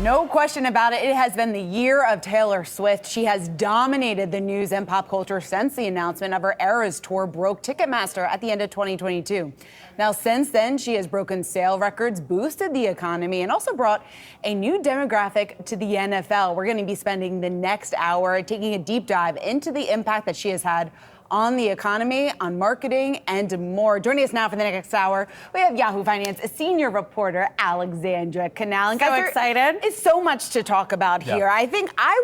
No question about it. It has been the year of Taylor Swift. She has dominated the news and pop culture since the announcement of her Eras tour broke Ticketmaster at the end of 2022. Now, since then, she has broken sale records, boosted the economy, and also brought a new demographic to the NFL. We're going to be spending the next hour taking a deep dive into the impact that she has had on the economy, on marketing, and more. Joining us now for the next hour, we have Yahoo Finance senior reporter Alexandra Canal. So excited. It's so much to talk about here. I think I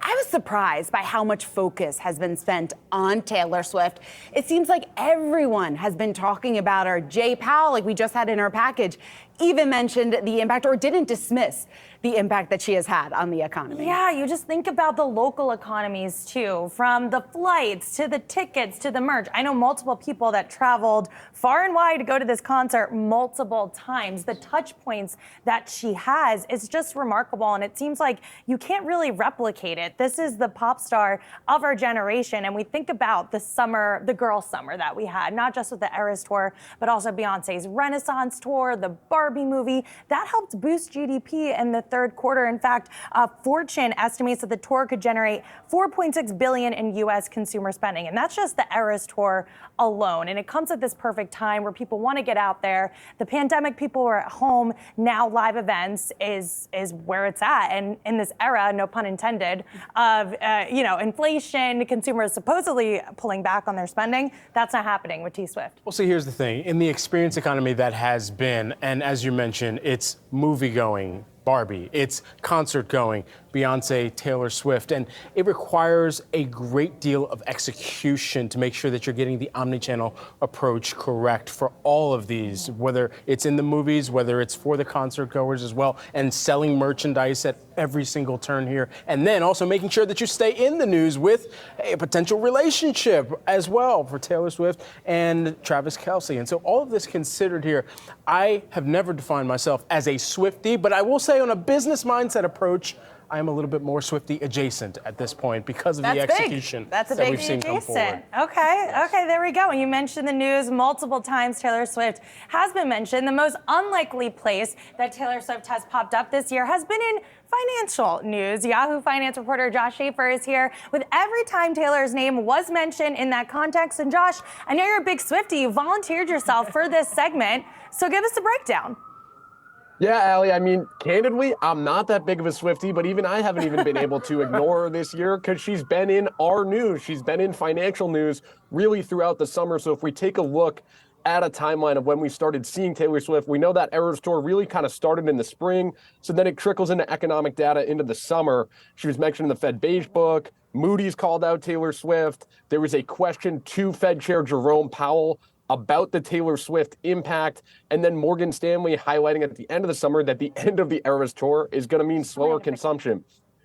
was surprised by how much focus has been spent on Taylor Swift. It seems like everyone has been talking about her. Jay Powell, like we just had in our package, even mentioned the impact or didn't dismiss the impact that she has had on the economy. Yeah, you just think about the local economies too, from the flights to the tickets to the merch. I know multiple people that traveled far and wide to go to this concert multiple times. The touch points that she has is just remarkable, and it seems like you can't really replicate it. This is the pop star of our generation, and we think about the summer, the girl summer that we had, not just with the Eras tour, but also Beyonce's Renaissance tour, the Barbie movie. That helped boost GDP in the third quarter. In fact, Fortune estimates that the tour could generate $4.6 billion in U.S. consumer spending. And that's just the Eras tour alone. And it comes at this perfect time where people want to get out there. The pandemic, people are at home. Now live events is where it's at. And in this era, no pun intended, of inflation, consumers supposedly pulling back on their spending, that's not happening with T-Swift. Well, see, here's the thing. In the experience economy that has been, and as you mentioned, it's movie going, Barbie, it's concert going, Beyonce, Taylor Swift, and it requires a great deal of execution to make sure that you're getting the omnichannel approach correct for all of these, whether it's in the movies, whether it's for the concert goers as well, and selling merchandise at every single turn here, and then also making sure that you stay in the news with a potential relationship as well for Taylor Swift and Travis Kelce. And so all of this considered here, I have never defined myself as a Swiftie, but I will say on a business mindset approach, I am a little bit more Swiftie adjacent at this point because of the execution that we've seen come forward. Okay, there we go. And you mentioned the news multiple times. Taylor Swift has been mentioned. The most unlikely place that Taylor Swift has popped up this year has been in financial news. Yahoo Finance reporter Josh Schafer is here with every time Taylor's name was mentioned in that context. And Josh, I know you're a big Swiftie. You volunteered yourself for this segment. So give us a breakdown. Yeah, Allie, I mean, candidly, I'm not that big of a Swiftie, but even I haven't even been able to ignore her this year because she's been in our news. She's been in financial news really throughout the summer. So if we take a look at a timeline of when we started seeing Taylor Swift, we know that Eras tour really kind of started in the spring. So then it trickles into economic data into the summer. She was mentioned in the Fed Beige Book. Moody's called out Taylor Swift. There was a question to Fed Chair Jerome Powell about the Taylor Swift impact, and then Morgan Stanley highlighting at the end of the summer that the end of the Eras tour is going to mean slower consumption.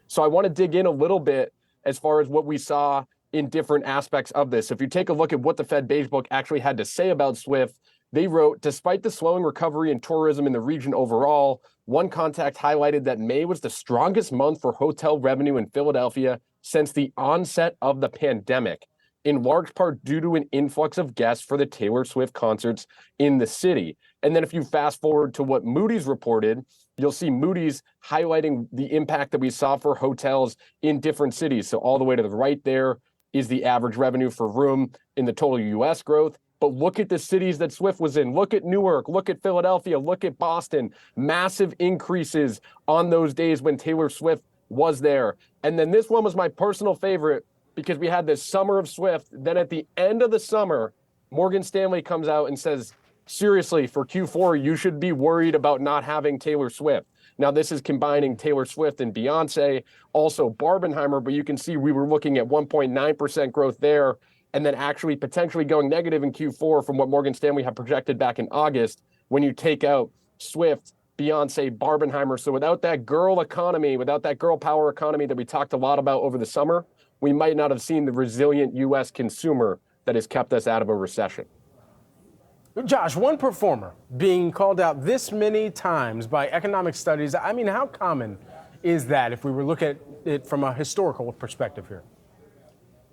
So I want to dig in a little bit as far as what we saw in different aspects of this. If you take a look at what the Fed Beige Book actually had to say about Swift, they wrote, despite the slowing recovery in tourism in the region overall, one contact highlighted that May was the strongest month for hotel revenue in Philadelphia since the onset of the pandemic, in large part due to an influx of guests for the Taylor Swift concerts in the city. And then if you fast forward to what Moody's reported, you'll see Moody's highlighting the impact that we saw for hotels in different cities. So all the way to the right there is the average revenue for room in the total US growth. But look at the cities that Swift was in. Look at Newark, look at Philadelphia, look at Boston. Massive increases on those days when Taylor Swift was there. And then this one was my personal favorite, because we had this summer of Swift. Then at the end of the summer, Morgan Stanley comes out and says, seriously, for Q4, you should be worried about not having Taylor Swift. Now, this is combining Taylor Swift and Beyonce, also Barbenheimer, but you can see we were looking at 1.9% growth there, and then actually potentially going negative in Q4 from what Morgan Stanley had projected back in August when you take out Swift, Beyonce, Barbenheimer. So without that girl economy, without that girl power economy that we talked a lot about over the summer, we might not have seen the resilient U.S. consumer that has kept us out of a recession. Josh, one performer being called out this many times by economic studies, I mean, how common is that if we were looking at it from a historical perspective here?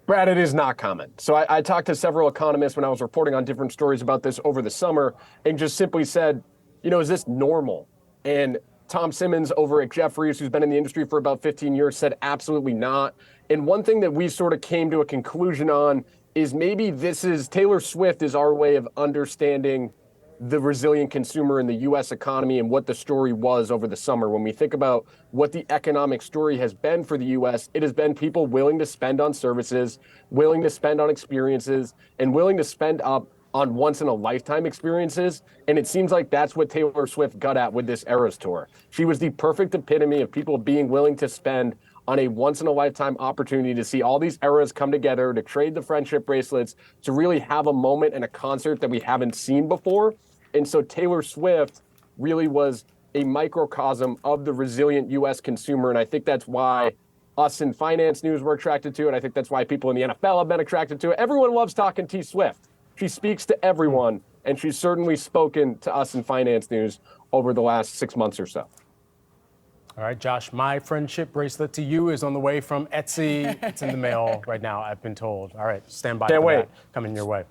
Brad, it is not common. So I talked to several economists when I was reporting on different stories about this over the summer and just simply said, is this normal? And Tom Simmons over at Jefferies, who's been in the industry for about 15 years, said absolutely not. And one thing that we sort of came to a conclusion on is maybe Taylor Swift is our way of understanding the resilient consumer in the U.S. economy and what the story was over the summer. When we think about what the economic story has been for the U.S., it has been people willing to spend on services, willing to spend on experiences, and willing to spend up on once-in-a-lifetime experiences. And it seems like that's what Taylor Swift got at with this Eras Tour. She was the perfect epitome of people being willing to spend on a once-in-a-lifetime opportunity to see all these eras come together, to trade the friendship bracelets, to really have a moment and a concert that we haven't seen before. And so Taylor Swift really was a microcosm of the resilient U.S. consumer. And I think that's why us in finance news were attracted to it. I think that's why people in the NFL have been attracted to it. Everyone loves talking T Swift. She speaks to everyone, and she's certainly spoken to us in finance news over the last 6 months or so. All right, Josh, my friendship bracelet to you is on the way from Etsy. It's in the mail right now, I've been told. All right, stand by for that coming your way.